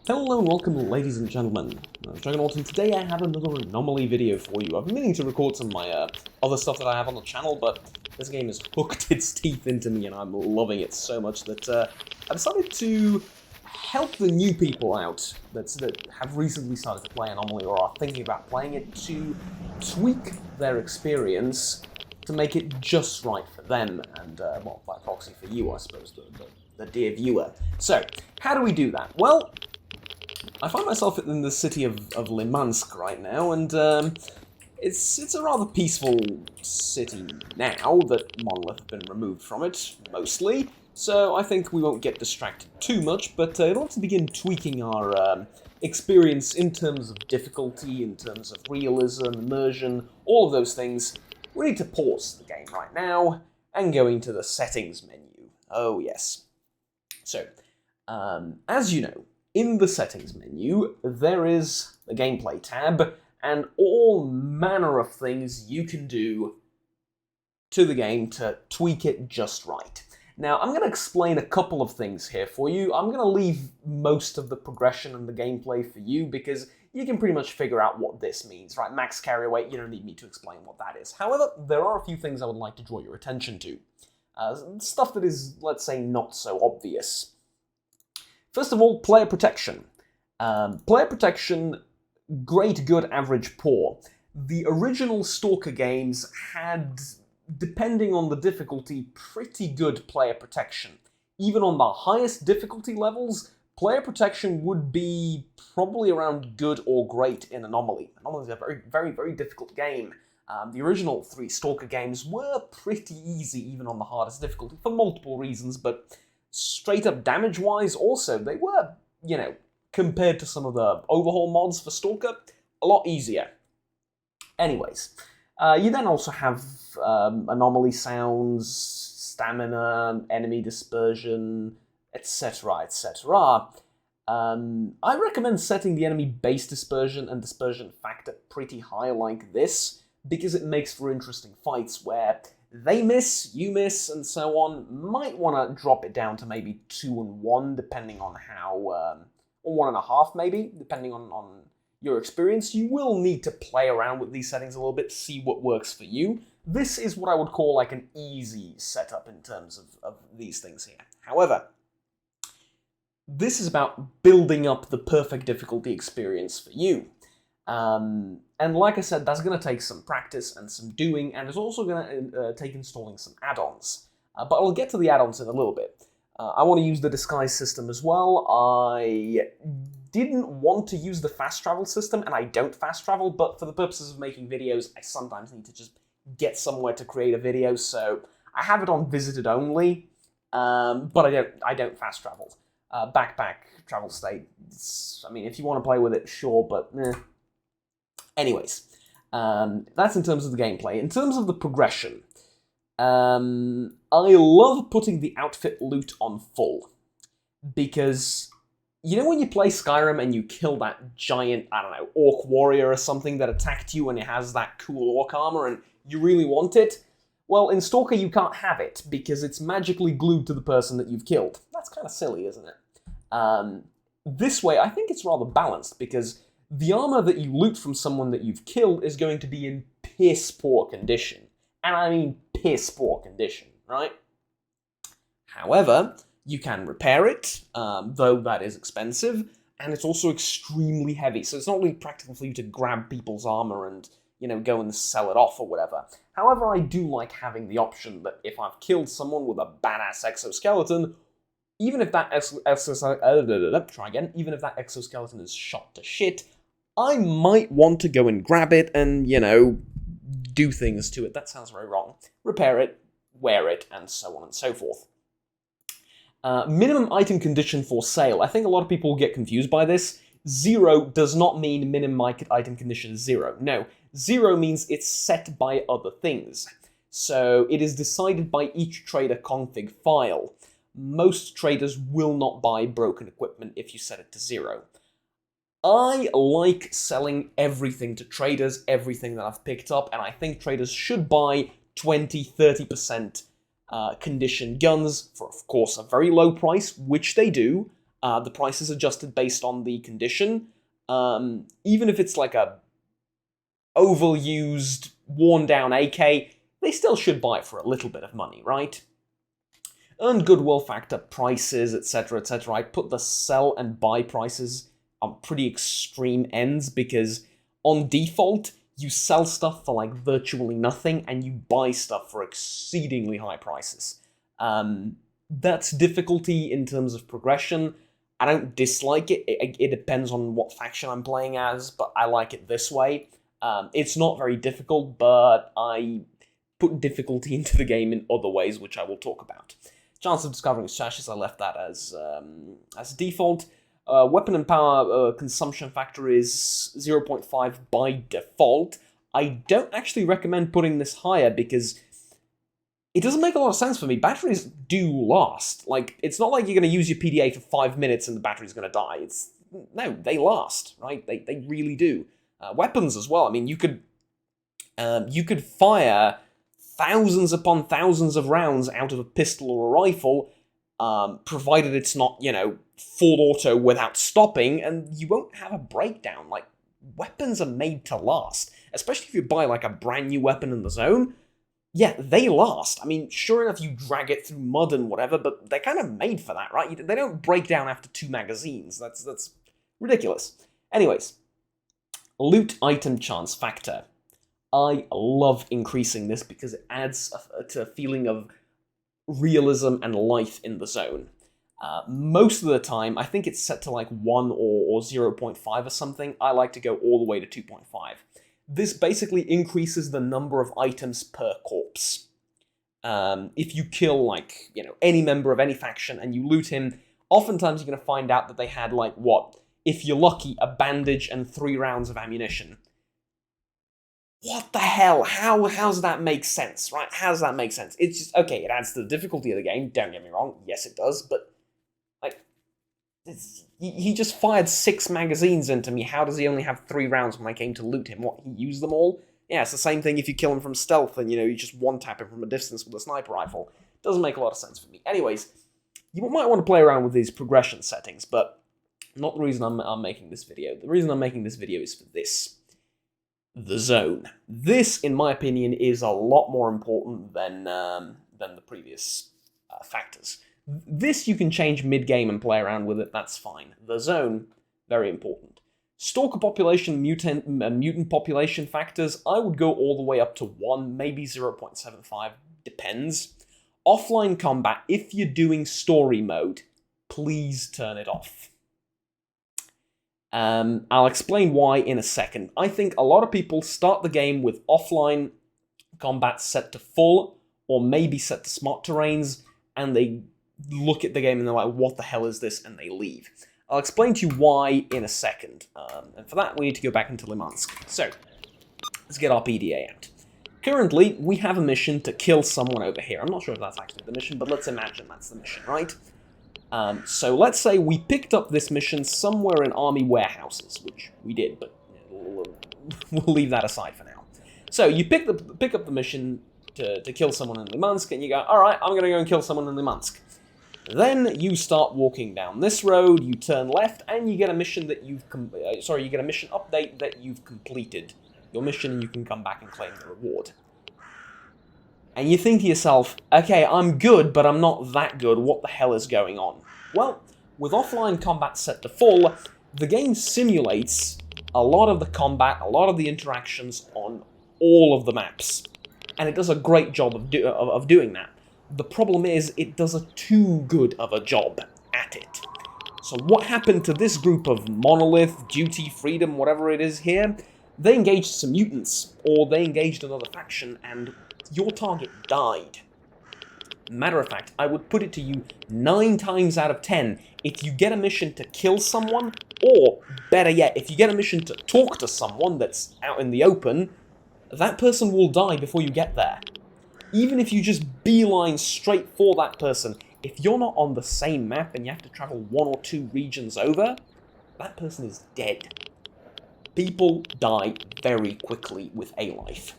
Hello and welcome, ladies and gentlemen. Juggernaut, and today I have another Anomaly video for you. I've been meaning to record some of my other stuff that I have on the channel, but this game has hooked its teeth into me and I'm loving it so much that I decided to help the new people out that have recently started to play Anomaly or are thinking about playing it to tweak their experience to make it just right for them and, well, by proxy for you, I suppose, the dear viewer. So, how do we do that? Well, I find myself in the city of Limansk right now, and it's a rather peaceful city now that Monolith have been removed from it, mostly, so I think we won't get distracted too much, but in order to begin tweaking our experience in terms of difficulty, in terms of realism, immersion, all of those things, we need to pause the game right now and go into the settings menu. Oh yes. So, as you know, in the settings menu, there is the gameplay tab, and all manner of things you can do to the game to tweak it just right. Now, I'm going to explain a couple of things here for you. I'm going to leave most of the progression and the gameplay for you, because you can pretty much figure out what this means, right? Max carry weight, you don't need me to explain what that is. However, there are a few things I would like to draw your attention to. Stuff that is, let's say, not so obvious. First of all, player protection. Player protection, great, good, average, poor. The original Stalker games had, depending on the difficulty, pretty good player protection. Even on the highest difficulty levels, player protection would be probably around good or great in Anomaly. Anomaly is a very, very, very difficult game. The original 3 Stalker games were pretty easy, even on the hardest difficulty, for multiple reasons, but straight up damage-wise, also, they were, you know, compared to some of the overhaul mods for Stalker, a lot easier. Anyways, you then also have Anomaly Sounds, Stamina, Enemy Dispersion, etc., etc. I recommend setting the enemy base dispersion and dispersion factor pretty high like this, because it makes for interesting fights where they miss, you miss, and so on. Might want to drop it down to maybe 2 and 1, depending on how, or 1.5 maybe, depending on your experience. You will need to play around with these settings a little bit, see what works for you. This is what I would call like an easy setup in terms of these things here. However, this is about building up the perfect difficulty experience for you. And like I said, that's going to take some practice and some doing, and it's also going to take installing some add-ons. But I'll get to the add-ons in a little bit. I want to use the disguise system as well. I didn't want to use the fast travel system, and I don't fast travel, but for the purposes of making videos, I sometimes need to just get somewhere to create a video, so I have it on visited only, but I don't fast travel. Backpack, travel state, I mean, if you want to play with it, sure, but Anyways, that's in terms of the gameplay. In terms of the progression, I love putting the outfit loot on full, because, you know when you play Skyrim and you kill that giant, I don't know, orc warrior or something that attacked you and it has that cool orc armor and you really want it? Well, in Stalker you can't have it, because it's magically glued to the person that you've killed. That's kind of silly, isn't it? This way, I think it's rather balanced, because the armor that you loot from someone that you've killed is going to be in piss-poor condition. And I mean piss-poor condition, right? However, you can repair it, though that is expensive, and it's also extremely heavy, so it's not really practical for you to grab people's armor and, you know, go and sell it off or whatever. However, I do like having the option that if I've killed someone with a badass exoskeleton, even if that even if that exoskeleton is shot to shit, I might want to go and grab it and, you know, do things to it. That sounds very wrong. Repair it, wear it, and so on and so forth. Minimum item condition for sale. I think a lot of people get confused by this. 0 does not mean minimum item condition is 0. No, 0 means it's set by other things. So it is decided by each trader config file. Most traders will not buy broken equipment if you set it to 0. I like selling everything to traders, everything that I've picked up, and I think traders should buy 20-30% condition guns for, of course, a very low price, which they do. The price is adjusted based on the condition. Even if it's like a overused, worn-down AK, they still should buy it for a little bit of money, right? Earn goodwill factor, prices, etc., etc. I put the sell and buy prices on pretty extreme ends because on default, you sell stuff for like virtually nothing and you buy stuff for exceedingly high prices. That's difficulty in terms of progression. I don't dislike it. It depends on what faction I'm playing as, but I like it this way. It's not very difficult, but I put difficulty into the game in other ways, which I will talk about. Chance of discovering stashes, I left that as default. Weapon and power consumption factor is 0.5 by default. I don't actually recommend putting this higher because it doesn't make a lot of sense for me. Batteries do last. Like, it's not like you're going to use your PDA for 5 minutes and the battery's going to die. No, they last, right? They really do. Weapons as well. I mean, you could fire thousands upon thousands of rounds out of a pistol or a rifle, provided it's not, full auto without stopping, and you won't have a breakdown. Like, weapons are made to last. Especially if you buy, like, a brand new weapon in the zone. Yeah, they last. I mean, sure enough, you drag it through mud and whatever, but they're kind of made for that, right? They don't break down after 2 magazines. That's ridiculous. Anyways, loot item chance factor. I love increasing this because it adds to a feeling of realism and life in the zone. Most of the time, I think it's set to like 1 or 0.5 or something. I like to go all the way to 2.5. This basically increases the number of items per corpse. If you kill, like, any member of any faction and you loot him, oftentimes you're going to find out that they had, like, if you're lucky, a bandage and 3 rounds of ammunition. What the hell? How's that make sense, right? How does that make sense? It's just, okay, it adds to the difficulty of the game, don't get me wrong, yes it does, but, like, he just fired 6 magazines into me, how does he only have 3 rounds when I came to loot him? What, he used them all? Yeah, it's the same thing if you kill him from stealth and, you just one-tap him from a distance with a sniper rifle. Doesn't make a lot of sense for me. Anyways, you might want to play around with these progression settings, but not the reason I'm making this video. The reason I'm making this video is for this. The zone. This, in my opinion, is a lot more important than the previous factors. This you can change mid-game and play around with it, that's fine. The zone, very important. Stalker population, mutant population factors, I would go all the way up to 1, maybe 0.75, depends. Offline combat, if you're doing story mode, please turn it off. I'll explain why in a second. I think a lot of people start the game with offline combat set to full, or maybe set to smart terrains, and they look at the game and they're like, what the hell is this, and they leave. I'll explain to you why in a second, and for that we need to go back into Limansk. So, let's get our PDA out. Currently, we have a mission to kill someone over here. I'm not sure if that's actually the mission, but let's imagine that's the mission, right? So let's say we picked up this mission somewhere in army warehouses, which we did, but we'll leave that aside for now. So you pick up the mission to kill someone in Limansk, and you go, alright, I'm going to go and kill someone in Limansk. Then you start walking down this road, you turn left, and you get a mission that you get a mission update that you've completed your mission, and you can come back and claim the reward. And you think to yourself, okay, I'm good, but I'm not that good, what the hell is going on? Well, with offline combat set to full, the game simulates a lot of the combat, a lot of the interactions on all of the maps. And it does a great job of doing that. The problem is, it does a too good of a job at it. So what happened to this group of Monolith, Duty, Freedom, whatever it is here? They engaged some mutants, or they engaged another faction, and your target died. Matter of fact, I would put it to you 9 times out of 10, if you get a mission to kill someone, or better yet, if you get a mission to talk to someone that's out in the open, that person will die before you get there. Even if you just beeline straight for that person, if you're not on the same map and you have to travel 1 or 2 regions over, that person is dead. People die very quickly with A-Life.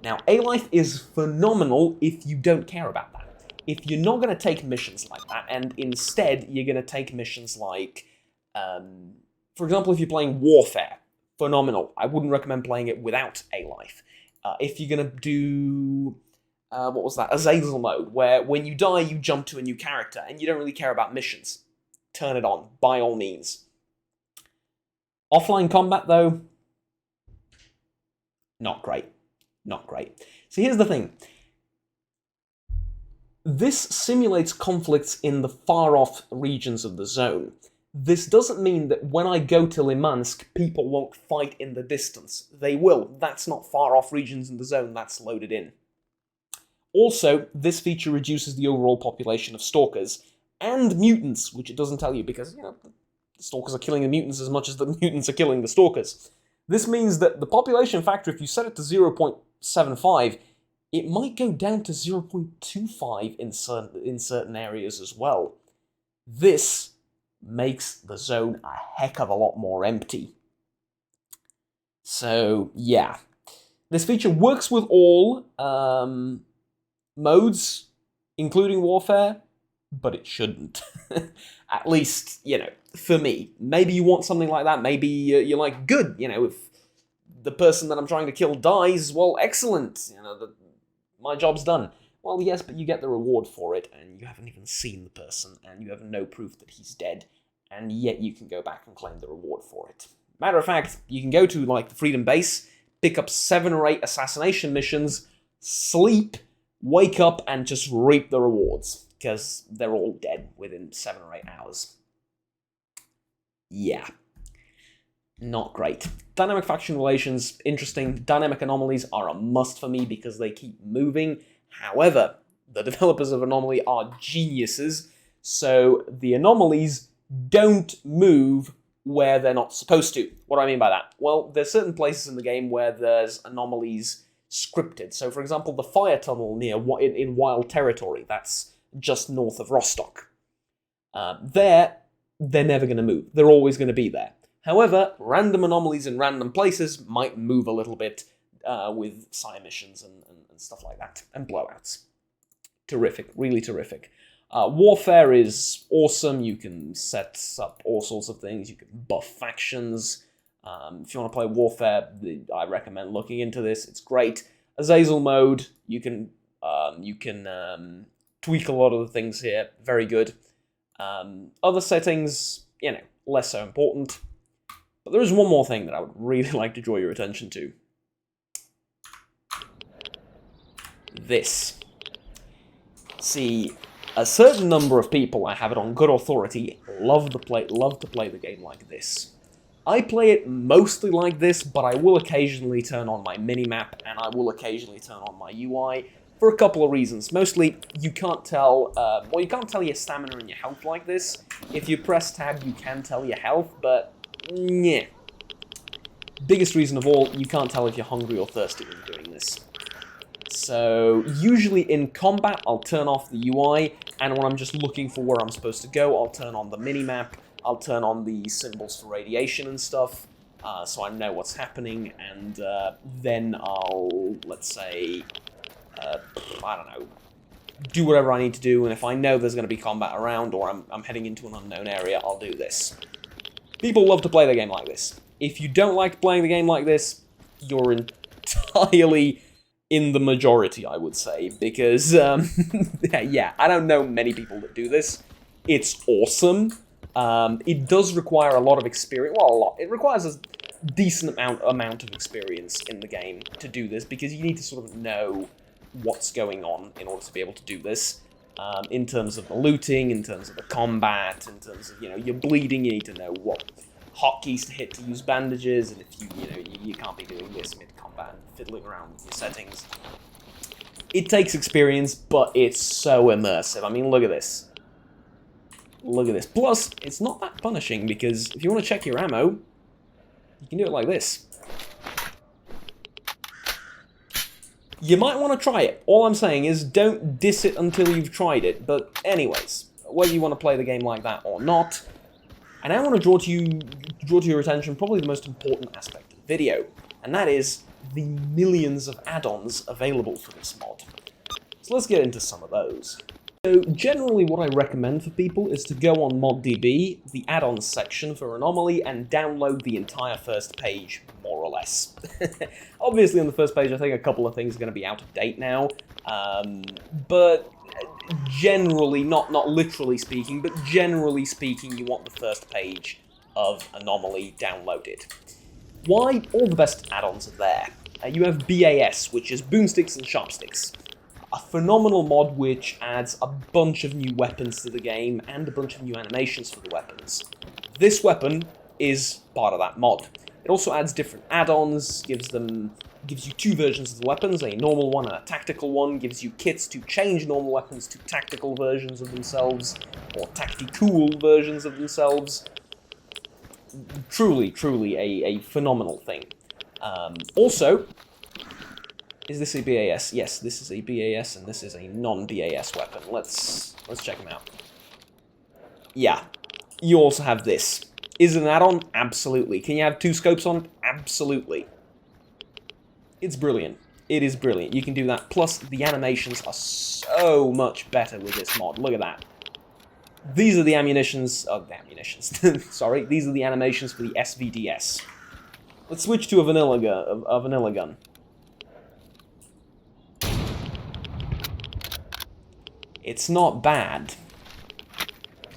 Now, A-Life is phenomenal if you don't care about that. if you're not going to take missions like that, and instead you're going to take missions like, for example, if you're playing Warfare, phenomenal. I wouldn't recommend playing it without a life. If you're going to do, what was that, Azazel mode, where when you die you jump to a new character, and you don't really care about missions, turn it on, by all means. Offline combat, though, not great. Not great. So here's the thing. This simulates conflicts in the far-off regions of the zone. This doesn't mean that when I go to Limansk, people won't fight in the distance. They will. That's not far-off regions in the zone, that's loaded in. Also, this feature reduces the overall population of stalkers and mutants, which it doesn't tell you because, the stalkers are killing the mutants as much as the mutants are killing the stalkers. This means that the population factor, if you set it to 0.75, it might go down to 0.25 in certain areas as well. This makes the zone a heck of a lot more empty. So, yeah. This feature works with all modes, including Warfare, but it shouldn't. At least, for me. Maybe you want something like that. Maybe you're like, good, if the person that I'm trying to kill dies, well, excellent. My job's done. Well, yes, but you get the reward for it, and you haven't even seen the person, and you have no proof that he's dead, and yet you can go back and claim the reward for it. Matter of fact, you can go to, the Freedom Base, pick up 7 or 8 assassination missions, sleep, wake up, and just reap the rewards, because they're all dead within 7 or 8 hours. Yeah. Not great. Dynamic faction relations, interesting. Dynamic anomalies are a must for me because they keep moving. However, the developers of Anomaly are geniuses, so the anomalies don't move where they're not supposed to. What do I mean by that? Well, there's certain places in the game where there's anomalies scripted. So, for example, the fire tunnel in Wild Territory, that's just north of Rostock. They're never going to move. They're always going to be there. However, random anomalies in random places might move a little bit with side missions and stuff like that, and blowouts. Terrific, really terrific. Warfare is awesome. You can set up all sorts of things. You can buff factions. If you want to play Warfare, I recommend looking into this. It's great. Azazel mode, you can tweak a lot of the things here. Very good. Other settings, less so important. But there is one more thing that I would really like to draw your attention to. This. See, a certain number of people, I have it on good authority, love to play the game like this. I play it mostly like this, but I will occasionally turn on my minimap, and I will occasionally turn on my UI, for a couple of reasons. Mostly, you can't tell, you can't tell your stamina and your health like this. If you press tab, you can tell your health, but yeah. Biggest reason of all, you can't tell if you're hungry or thirsty when you're doing this. So, usually in combat, I'll turn off the UI, and when I'm just looking for where I'm supposed to go, I'll turn on the minimap, I'll turn on the symbols for radiation and stuff, so I know what's happening, and then I'll, let's say, I don't know, do whatever I need to do, and if I know there's going to be combat around, or I'm heading into an unknown area, I'll do this. People love to play the game like this. If you don't like playing the game like this, you're entirely in the majority, I would say, because, yeah, I don't know many people that do this. It's awesome. It does require a lot of experience, well, a lot. It requires a decent amount of experience in the game to do this, because you need to sort of know what's going on in order to be able to do this. In terms of the looting, in terms of the combat, in terms of, you're bleeding, you need to know what hotkeys to hit to use bandages, and if you can't be doing this mid-combat and fiddling around with your settings. It takes experience, but it's so immersive. I mean, look at this. Look at this. Plus, it's not that punishing, because if you want to check your ammo, you can do it like this. You might want to try it. All I'm saying is, don't diss it until you've tried it. But anyways, whether you want to play the game like that or not, and I want to draw to your attention probably the most important aspect of the video, and that is the millions of add-ons available for this mod. So let's get into some of those. So generally what I recommend for people is to go on ModDB, the add-ons section for Anomaly, and download the entire first page, more or less. Obviously on the first page I think a couple of things are going to be out of date now, but generally, not literally speaking, but generally speaking, you want the first page of Anomaly downloaded. Why? All the best add-ons are there. You have BAS, which is Boomsticks and Sharpsticks. A phenomenal mod which adds a bunch of new weapons to the game and a bunch of new animations for the weapons. This weapon is part of that mod. It also adds different add-ons, gives you two versions of the weapons, a normal one and a tactical one, gives you kits to change normal weapons to tactical versions of themselves, or tactical versions of themselves. Truly, truly a phenomenal thing. Also, is this a BAS? Yes, this is a BAS, and this is a non-BAS weapon. Let's check them out. Yeah, you also have this. Is it an add-on? Absolutely. Can you have two scopes on? Absolutely. It's brilliant. It is brilliant. You can do that. Plus, the animations are so much better with this mod. Look at that. These are the ammunitions... Oh, the ammunitions. Sorry. These are the animations for the SVDS. Let's switch to a vanilla gun. It's not bad,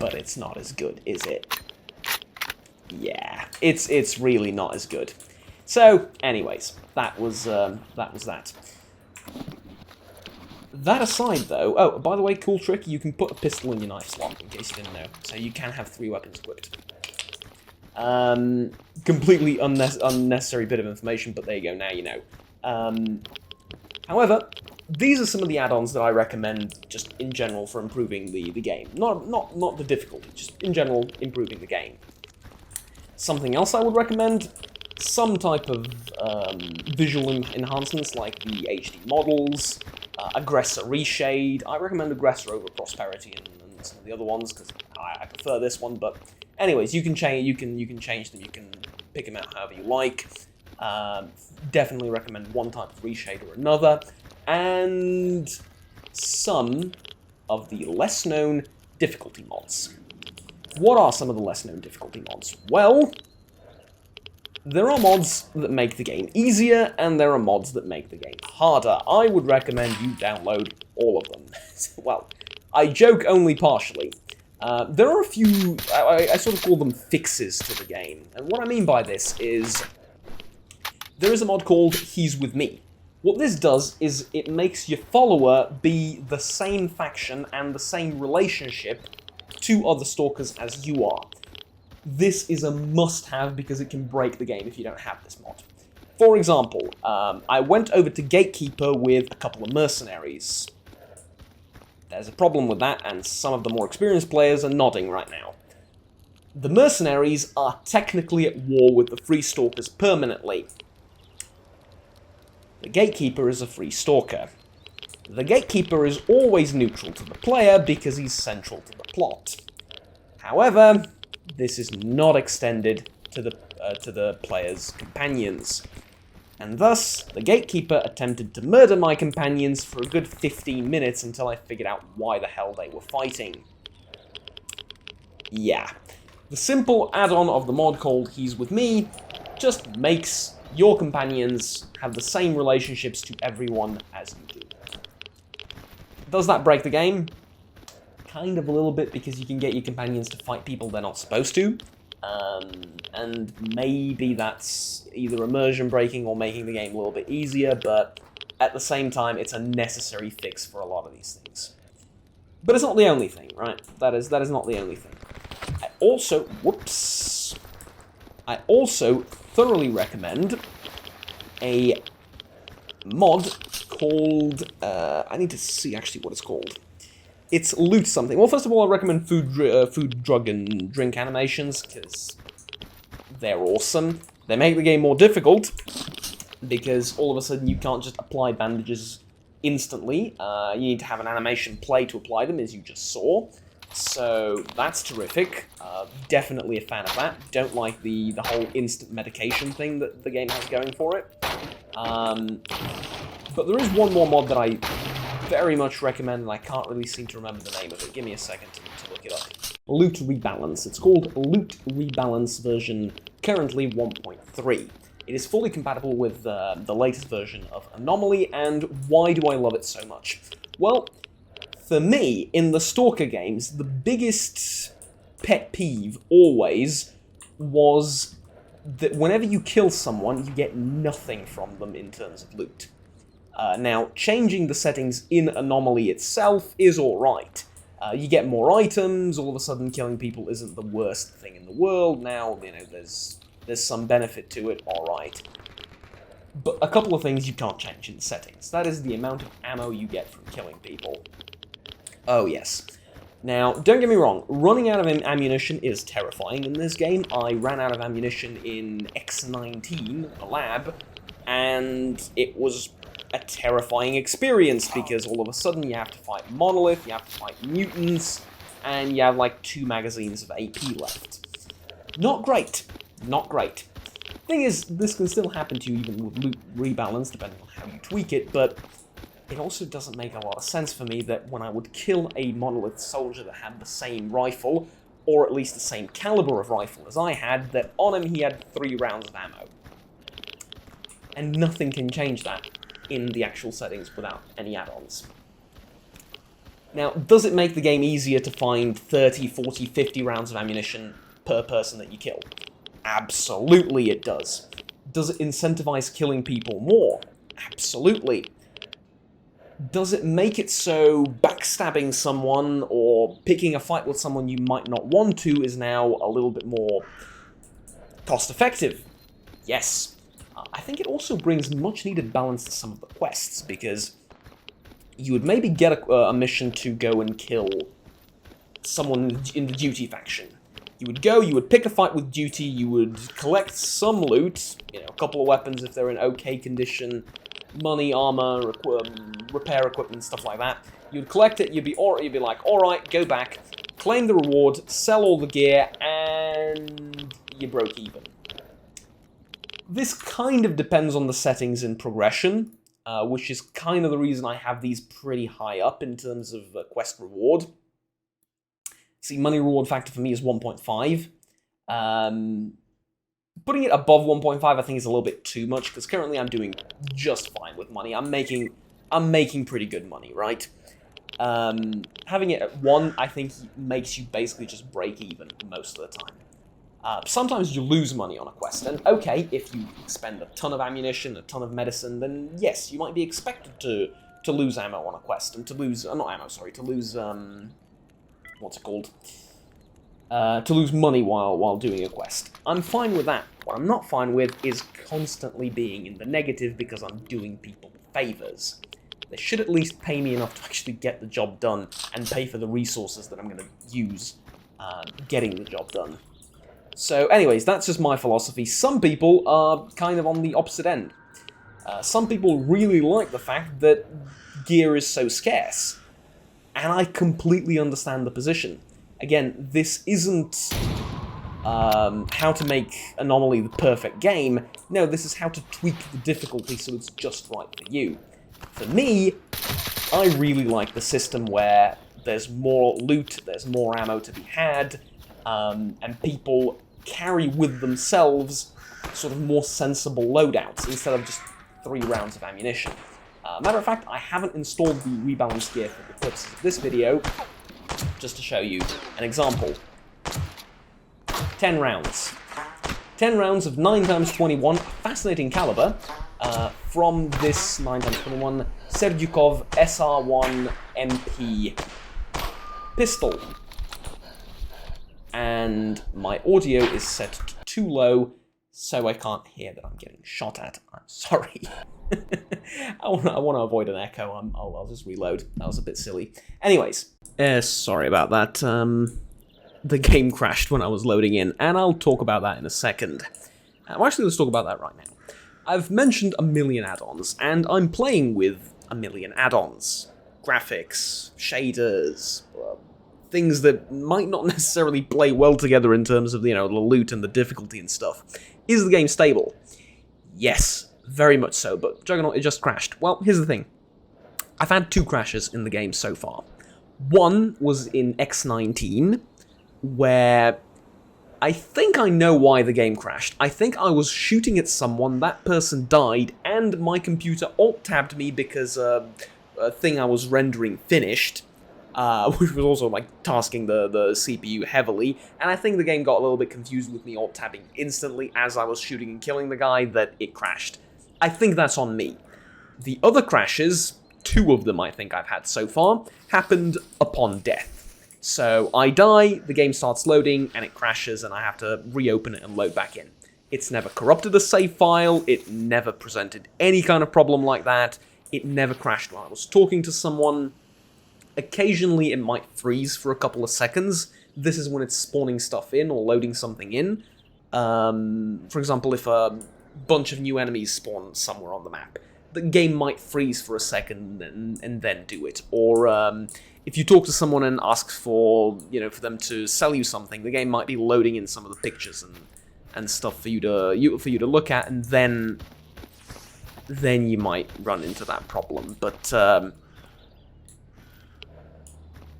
but it's not as good, is it? Yeah, it's really not as good. So, anyways, that was that. That aside, though, oh, by the way, cool trick, you can put a pistol in your knife slot, in case you didn't know. So you can have 3 weapons equipped. Completely unnecessary bit of information, but there you go, now you know. However, these are some of the add-ons that I recommend just in general for improving the game. Not the difficulty, just in general improving the game. Something else I would recommend, some type of visual enhancements like the HD models, Aggressor Reshade. I recommend Aggressor over Prosperity and some of the other ones because I prefer this one. But anyways, you can change them. You can pick them out however you like. Definitely recommend one type of reshade or another, and some of the less-known difficulty mods. What are some of the less-known difficulty mods? Well, there are mods that make the game easier, and there are mods that make the game harder. I would recommend you download all of them. Well, I joke only partially. There are a few, I sort of call them fixes to the game, and what I mean by this is there is a mod called He's With Me. What this does is it makes your follower be the same faction and the same relationship to other stalkers as you are. This is a must-have because it can break the game if you don't have this mod. For example, I went over to Gatekeeper with a couple of mercenaries. There's a problem with that, and some of the more experienced players are nodding right now. The mercenaries are technically at war with the free stalkers permanently. The Gatekeeper is a free stalker. The Gatekeeper is always neutral to the player because he's central to the plot. However, this is not extended to the player's companions. And thus, the Gatekeeper attempted to murder my companions for a good 15 minutes until I figured out why the hell they were fighting. Yeah. The simple add-on of the mod called He's With Me just makes your companions have the same relationships to everyone as you do. Does that break the game? Kind of a little bit, because you can get your companions to fight people they're not supposed to. And maybe that's either immersion breaking or making the game a little bit easier, but at the same time, it's a necessary fix for a lot of these things. But it's not the only thing, right? That is not the only thing. I also thoroughly recommend a mod called, I need to see actually what it's called. It's Loot something. Well, first of all, I recommend food, drug, and drink animations, because they're awesome. They make the game more difficult, because all of a sudden you can't just apply bandages instantly. You need to have an animation play to apply them, as you just saw. So that's terrific. Definitely a fan of that. Don't like the whole instant medication thing that the game has going for it. But there is one more mod that I very much recommend, and I can't really seem to remember the name of it. Give me a second to look it up. Loot Rebalance. It's called Loot Rebalance version, currently 1.3. It is fully compatible with the latest version of Anomaly, and why do I love it so much? Well, for me, in the Stalker games, the biggest pet peeve always was that whenever you kill someone, you get nothing from them in terms of loot. Now, changing the settings in Anomaly itself is alright. You get more items, all of a sudden killing people isn't the worst thing in the world. Now, you know, there's some benefit to it, alright. But a couple of things you can't change in the settings. That is the amount of ammo you get from killing people. Oh, yes. Now, don't get me wrong, running out of ammunition is terrifying in this game. I ran out of ammunition in X19, the lab, and it was a terrifying experience, because all of a sudden you have to fight Monolith, you have to fight mutants, and you have like 2 magazines of AP left. Not great. Not great. Thing is, this can still happen to you even with loot rebalance, depending on how you tweak it, but it also doesn't make a lot of sense for me that when I would kill a Monolith soldier that had the same rifle, or at least the same caliber of rifle as I had, that on him he had 3 rounds of ammo. And nothing can change that in the actual settings without any add-ons. Now, does it make the game easier to find 30, 40, 50 rounds of ammunition per person that you kill? Absolutely it does. Does it incentivize killing people more? Absolutely. Does it make it so backstabbing someone or picking a fight with someone you might not want to is now a little bit more cost-effective? Yes. I think it also brings much-needed balance to some of the quests, because you would maybe get a mission to go and kill someone in the Duty faction. You would go, you would pick a fight with Duty, you would collect some loot, you know, a couple of weapons if they're in okay condition, money, armor, repair equipment, stuff like that. You'd collect it, you'd be like, alright, go back, claim the reward, sell all the gear, and you broke even. This kind of depends on the settings in progression, which is kind of the reason I have these pretty high up in terms of quest reward. See, money reward factor for me is 1.5. Putting it above 1.5 I think is a little bit too much, because currently I'm doing just fine with money. I'm making pretty good money, right? Having it at 1, I think, makes you basically just break even most of the time. Sometimes you lose money on a quest, and okay, if you spend a ton of ammunition, a ton of medicine, then yes, you might be expected to lose ammo on a quest, and to lose, not ammo, sorry, to lose, what's it called? To lose money while doing a quest. I'm fine with that. What I'm not fine with is constantly being in the negative because I'm doing people favors. They should at least pay me enough to actually get the job done, and pay for the resources that I'm going to use getting the job done. So anyways, that's just my philosophy. Some people are kind of on the opposite end. Some people really like the fact that gear is so scarce, and I completely understand the position. Again, this isn't how to make Anomaly the perfect game. No, this is how to tweak the difficulty so it's just right for you. For me, I really like the system where there's more loot, there's more ammo to be had, and people carry with themselves sort of more sensible loadouts instead of just 3 rounds of ammunition. Matter of fact, I haven't installed the rebalance gear for the purposes of this video, just to show you an example. 10 rounds. 10 rounds of 9x21, fascinating caliber, from this 9x21 Serdyukov SR1 MP pistol. And my audio is set to too low, so I can't hear that I'm getting shot at. I'm sorry. I want to avoid an echo. I'll just reload. That was a bit silly. Anyways, sorry about that. The game crashed when I was loading in, and I'll talk about that in a second. Actually, let's talk about that right now. I've mentioned a million add-ons, and I'm playing with a million add-ons. Graphics, shaders, things that might not necessarily play well together in terms of, you know, the loot and the difficulty and stuff. Is the game stable? Yes, very much so, but Juggernaut, it just crashed. Well, here's the thing. I've had 2 crashes in the game so far. One was in X19, where I think I know why the game crashed. I think I was shooting at someone, that person died, and my computer alt-tabbed me because a thing I was rendering finished, which was also like tasking the CPU heavily, and I think the game got a little bit confused with me alt-tabbing instantly as I was shooting and killing the guy that it crashed. I think that's on me. The other crashes, 2 of them I think I've had so far, happened upon death. So I die, the game starts loading, and it crashes, and I have to reopen it and load back in. It's never corrupted a save file, it never presented any kind of problem like that, it never crashed while I was talking to someone. Occasionally it might freeze for a couple of seconds. This is when it's spawning stuff in or loading something in. For example, if a bunch of new enemies spawn somewhere on the map, the game might freeze for a second and then do it. Or if you talk to someone and ask for, for them to sell you something, the game might be loading in some of the pictures and stuff for you to look at, and then you might run into that problem. But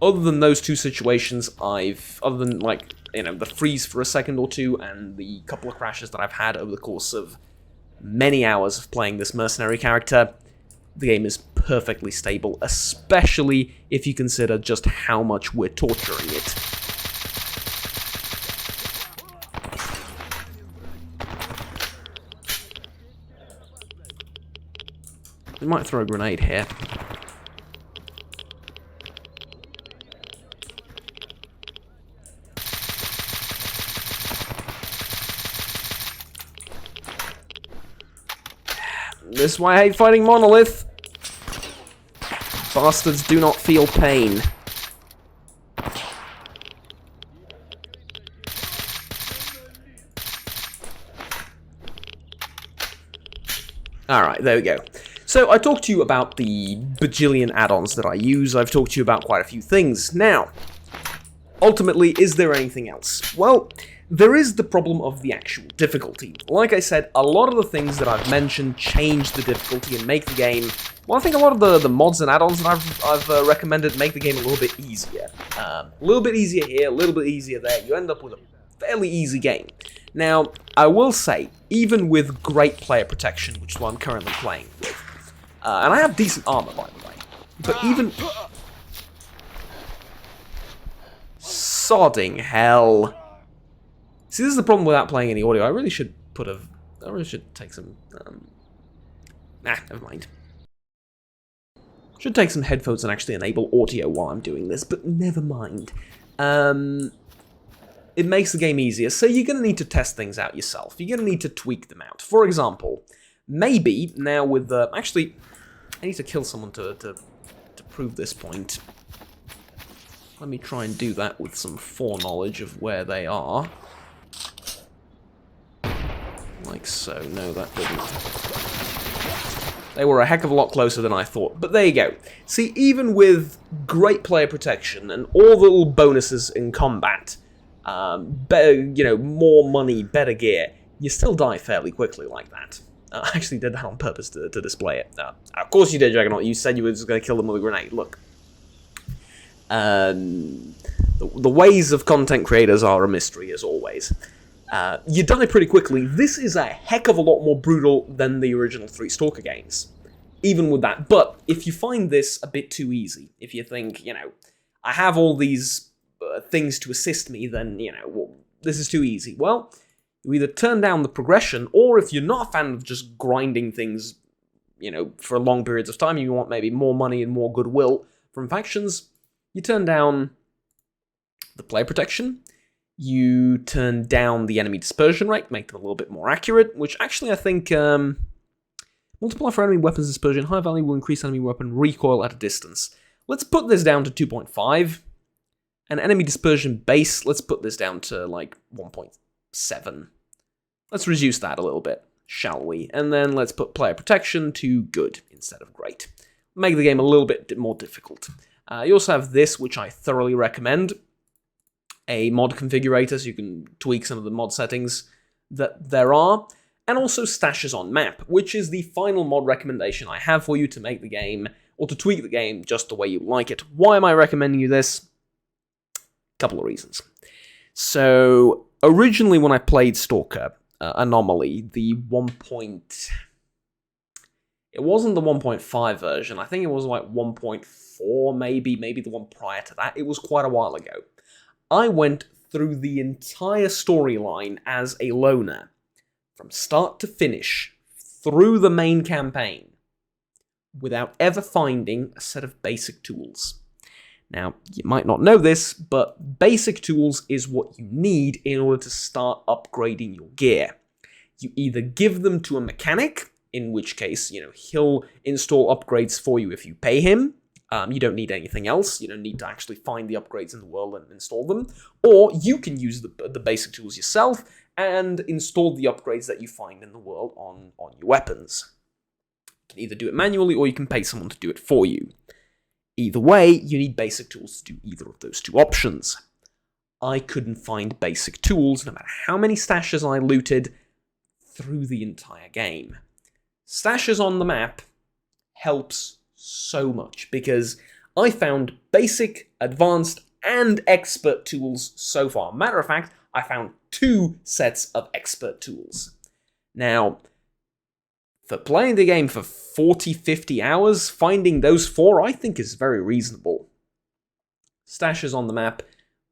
other than those 2 situations, other than like the freeze for a second or 2 and the couple of crashes that I've had over the course of many hours of playing this mercenary character, the game is perfectly stable, especially if you consider just how much we're torturing it. We might throw a grenade here. This is why I hate fighting Monolith. Bastards do not feel pain. Alright, there we go. So, I talked to you about the bajillion add-ons that I use. I've talked to you about quite a few things. Now, ultimately, is there anything else? Well, there is the problem of the actual difficulty. Like I said, a lot of the things that I've mentioned change the difficulty and make the game... Well, I think a lot of the mods and add-ons that I've recommended make the game a little bit easier. A little bit easier here, a little bit easier there. You end up with a fairly easy game. Now, I will say, even with great player protection, which is what I'm currently playing with, and I have decent armor, by the way, but even... Sodding hell. See, this is the problem without playing any audio. I really should take some... never mind. Should take some headphones and actually enable audio while I'm doing this, but never mind. It makes the game easier, so you're going to need to test things out yourself. You're going to need to tweak them out. For example, maybe now with the... Actually, I need to kill someone to prove this point. Let me try and do that with some foreknowledge of where they are. Like so. No, that didn't. They were a heck of a lot closer than I thought. But there you go. See, even with great player protection and all the little bonuses in combat, better, more money, better gear, you still die fairly quickly like that. I actually did that on purpose to display it. Of course you did, Juggernaut. You said you were just going to kill them with a grenade. Look. The ways of content creators are a mystery, as always. You die pretty quickly. This is a heck of a lot more brutal than the original 3 Stalker games. Even with that. But if you find this a bit too easy, if you think, I have all these things to assist me, then, well, this is too easy. Well, you either turn down the progression, or if you're not a fan of just grinding things, for long periods of time, you want maybe more money and more goodwill from factions, you turn down the player protection, you turn down the enemy dispersion rate, make them a little bit more accurate, which actually I think multiply for enemy weapons dispersion, high value will increase enemy weapon recoil at a distance. Let's put this down to 2.5. And enemy dispersion base, let's put this down to like 1.7. Let's reduce that a little bit, shall we? And then let's put player protection to good instead of great. Make the game a little bit more difficult. You also have this, which I thoroughly recommend. A mod configurator, so you can tweak some of the mod settings that there are. And also stashes on map, which is the final mod recommendation I have for you to make the game or to tweak the game just the way you like it. Why am I recommending you this? Couple of reasons. So, originally when I played Stalker Anomaly, the it wasn't the 1.5 version, I think it was like 1.4 maybe the one prior to that. It was quite a while ago. I went through the entire storyline as a loner, from start to finish, through the main campaign, without ever finding a set of basic tools. Now, you might not know this, but basic tools is what you need in order to start upgrading your gear. You either give them to a mechanic, in which case, he'll install upgrades for you if you pay him. You don't need anything else. You don't need to actually find the upgrades in the world and install them. Or you can use the basic tools yourself and install the upgrades that you find in the world on your weapons. You can either do it manually or you can pay someone to do it for you. Either way, you need basic tools to do either of those two options. I couldn't find basic tools no matter how many stashes I looted through the entire game. Stashes on the map helps so much because I found basic, advanced, and expert tools so far. Matter of fact, I found 2 sets of expert tools. Now, for playing the game for 40-50 hours, finding those 4 I think is very reasonable. Stashes on the map,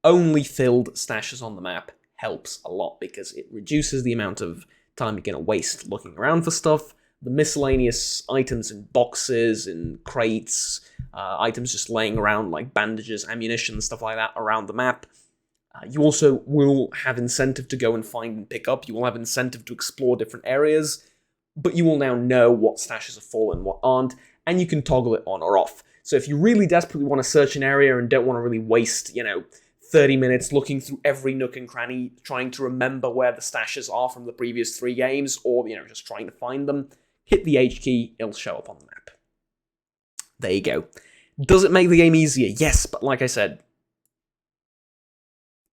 only filled stashes on the map, helps a lot because it reduces the amount of time you're going to waste looking around for stuff. The miscellaneous items in boxes, in crates, items just laying around like bandages, ammunition, stuff like that around the map. You also will have incentive to go and find and pick up. You will have incentive to explore different areas, but you will now know what stashes are full and what aren't, and you can toggle it on or off. So if you really desperately want to search an area and don't want to really waste, 30 minutes looking through every nook and cranny, trying to remember where the stashes are from the previous 3 games, or, just trying to find them, hit the H key, it'll show up on the map. There you go. Does it make the game easier? Yes, but like I said,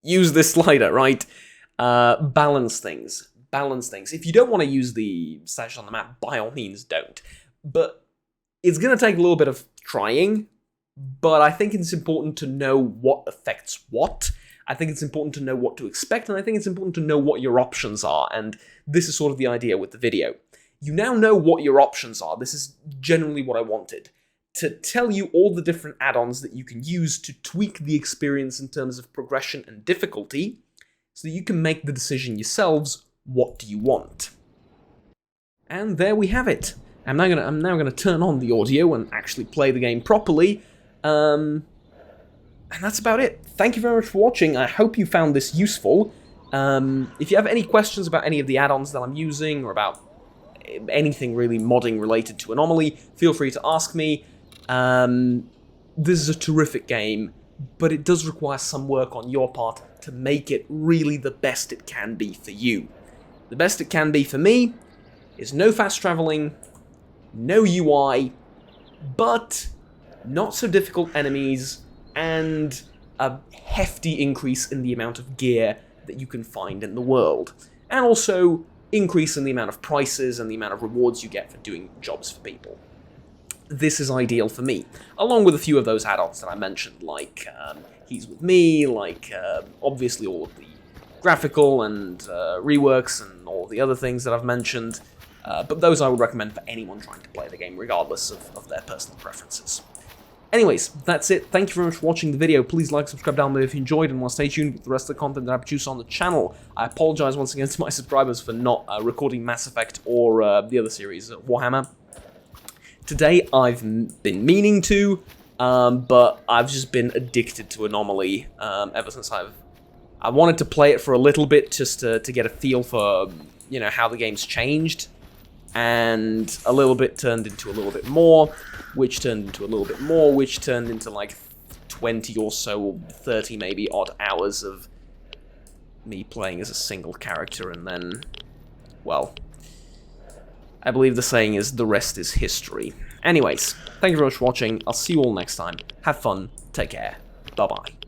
use this slider, right? Balance things. If you don't want to use the stashes on the map, by all means don't. But it's going to take a little bit of trying, but I think it's important to know what affects what. I think it's important to know what to expect, and I think it's important to know what your options are, and this is sort of the idea with the video. You now know what your options are. This is generally what I wanted. To tell you all the different add-ons that you can use to tweak the experience in terms of progression and difficulty, so that you can make the decision yourselves, what do you want? And there we have it. I'm now gonna turn on the audio and actually play the game properly. And that's about it. Thank you very much for watching. I hope you found this useful. If you have any questions about any of the add-ons that I'm using, or about anything really modding related to Anomaly, feel free to ask me. This is a terrific game, but it does require some work on your part to make it really the best it can be for you. The best it can be for me is no fast traveling, no UI, but not so difficult enemies, and a hefty increase in the amount of gear that you can find in the world. And also increase in the amount of prices and the amount of rewards you get for doing jobs for people. This is ideal for me, along with a few of those add-ons that I mentioned, like He's With Me, like obviously all of the graphical and reworks and all the other things that I've mentioned, but those I would recommend for anyone trying to play the game, regardless of their personal preferences. Anyways, that's it. Thank you very much for watching the video. Please like, subscribe down below if you enjoyed, and want to stay tuned with the rest of the content that I produce on the channel. I apologize once again to my subscribers for not recording Mass Effect or the other series, Warhammer. Today, I've been meaning to, but I've just been addicted to Anomaly ever since I wanted to play it for a little bit, just to get a feel for, how the game's changed. And a little bit turned into a little bit more, which turned into a little bit more, which turned into like 20 or so, 30 maybe odd hours of me playing as a single character, and then, well, I believe the saying is, the rest is history. Anyways, thank you very much for watching. I'll see you all next time. Have fun. Take care. Bye-bye.